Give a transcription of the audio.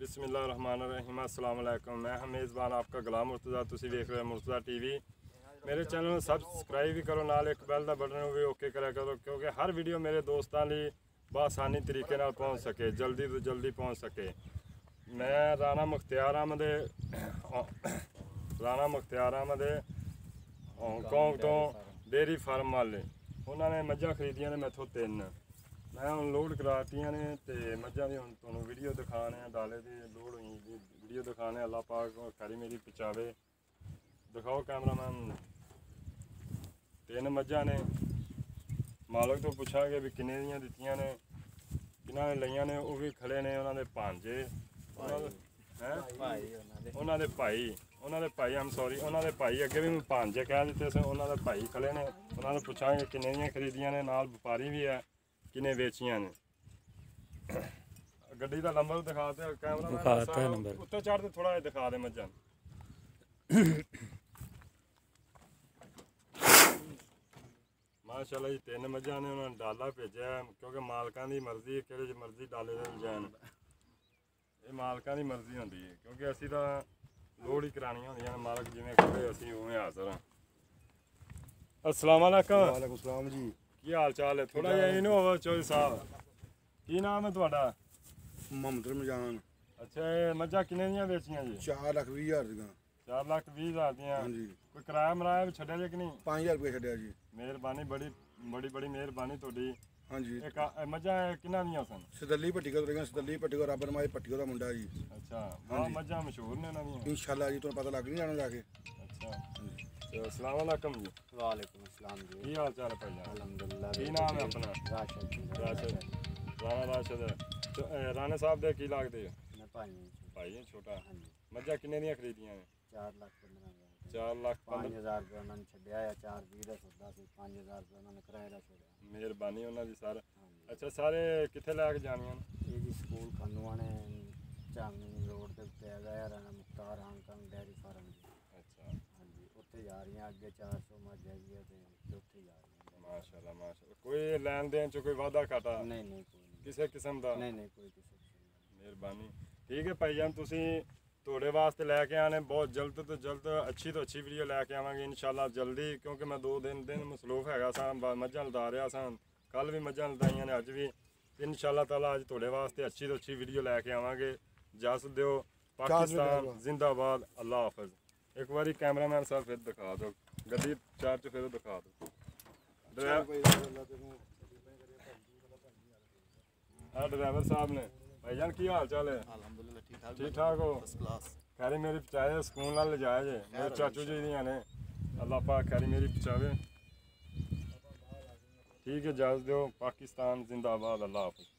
बिस्मिल्लाहिर्रहमानिर्रहीम अस्सलाम वालेकुम। मैं हूं मेज़बान आपका गुलाम मुर्तज़ा। तुसीं देख रहे हो मुर्तज़ा टीवी। मेरे चैनल में सब्सक्राइब भी करो, नाल एक बैल का बटन भी ओके करा करो, क्योंकि हर वीडियो मेरे दोस्तों लिए बआसानी तरीके नाल पहुँच सके, जल्दी तो जल्दी पहुँच सके। मैं राणा मुख्तियार अहमद हांगकांग तो डेयरी फार्म वाले उन्होंने मझां खरीदियां ने मैथों 3। मैं हूँ लोड करातियां ने तो मझां भी हूँ तुहानूं वीडियो दिखाने डाले की लोड हुई वीडियो दिखाने। अल्लाह पाक खरी मेरी पहुँचावे। दिखाओ कैमरामैन। 3 मझां ने। मालक तो पुछांगे भी किन्ने दियां दित्तियां ने, किन्हां ने लईयां ने। वो भी खड़े ने उन्होंने भांजे, उन्होंने भाई I'm सॉरी उन्होंने भाई अगे भी भांजे कह दिते से। उन्होंने भाई खड़े ने, उन्होंने पुछांगे किन्ने दियां खरीदियां ने। नाल व्यापारी भी है किन्ने बेचियां ने। गड्डी का नंबर दिखा दे कैमरा उत्ते चढ़ ते थोड़ा दिखा दे मझां। माशाअल्लाह जी 3 मझां ने उन्होंने डाला भेजा, क्योंकि मालकां दी मर्जी किहड़े मर्जी डाले दे जान। ये मालकां दी मर्जी होंदी है, क्योंकि असीं तां लोड ही करानियां होंदियां ने। मालक जिवें कहे असीं उवें हाज़र हां। अस्सलाम वालेकुम। वालेकुम सलाम जी। की हाल चाल है? थोड़ा जिहा इनो होवो चौधरी साहब। की नाम है तुहाडा? मोहम्मद रमजान। अच्छा ये मझां किन्ने दियां बेचियां जी? 4,20,000 ਦੀਆਂ। 4,20,000 दियां। ਹਾਂਜੀ। कोई किराया मराया भी छड्डिया जे कि नहीं? 5,000 रुपये ਛੱਡਿਆ ਜੀ। मेहरबानी बड़ी मेहरबानी तुहाडी। ਹਾਂਜੀ। एक मझां किन्ना दियां सन? ਸਦੱਲੀ ਭੱਟੀ ਕੋ ਤੁਰੀਆਂ, ਸਦੱਲੀ ਭੱਟੀ ਕੋ ਰੱਬ ਰਮਾਏ ਭੱਟੀ ਦਾ ਮੁੰਡਾ ਜੀ। अच्छा बहुत मझां मशहूर ने उन्हां दियां। इंशाल्लाह जी ਤੁਹਾਨੂੰ ਪਤਾ ਲੱਗ ਨਹੀਂ ਜਾਣਾ ਜਾ ਕੇ। अच्छा तो अस्सलाम वालेकुम जी। वालेकुम अस्सलाम जी। की हाल चाल है भाईजान? अल्हम्दुलिल्लाह। की नाम है अपना? राशिद जी। राशिद। राणा राशिद। तो राणे साहब दे की लगदे? मैं भाई भाई है छोटा। हाँ जी। मझां किन्ने दियां खरीदियां ने? 4,15,000। 4,15,000। 5,000 रुपये उन्होंने छड्डिया या 4,20 ਦਾ ਸੌਦਾ ਸੀ। 5,000 रुपये उन्होंने किराए ਦਾ ਛੱਡਿਆ। मेहरबानी उन्हां दी सर। हाँ जी। अच्छा सारे कित्थे लैके जानियां ने? ये जी स्कूल खन्नुआ ने चांदनी रोड के उत्ते हैगा है Rana Mukhtar Hong Kong dairy farm ji. अच्छा हाँ जी उत्थे जा रही हैं। अगे 400 मझ हैगी है तो उत्थे जा रही हैं। माशाल्लाह माशाल्लाह। कोई लैन देन च कोई वादा घाटा नहीं नहीं कोई नहीं। किसी किस्म दा? नहीं नहीं कोई किसी किस्म का। मेहरबानी। ठीक है भाईजान, तुसीं ਤੁਹਾਡੇ ਵਾਸਤੇ ਲੈ ਕੇ ਆने बहुत जल्द तो जल्द अच्छी तो अच्छी वीडियो लैके आवांगे इंशाल्लाह जल्दी, क्योंकि मैं 2 दिन मसरूफ हैगा सां। मझां लदा रहा सां, कल भी मझां लदाइयां ने, अज भी। इंशाल्लाह ताला अज ਤੁਹਾਡੇ वास्ते अच्छी तो अच्छी वीडियो लैके आवांगे। इजाजत दिओ। पाकिस्तान जिंदाबाद। अल्लाह हाफिज। एक बारी कैमरामैन साहब फिर दिखा दो गड्डी चार च, फिर दिखा दो ड्राइवर साहब ने। भाईजान की हाल चाल है? अल्हम्दुलिल्लाह ठीक ठाक हो? First class. खैरी मेरी पचाए सुकून नाल ले जाए जे। मेरे चाचू जी दियां ने। अल्लाह पाक खैरी मेरी पचावे। ठीक है इजाजत दो। पाकिस्तान जिंदाबाद। अल्लाह हाफिज।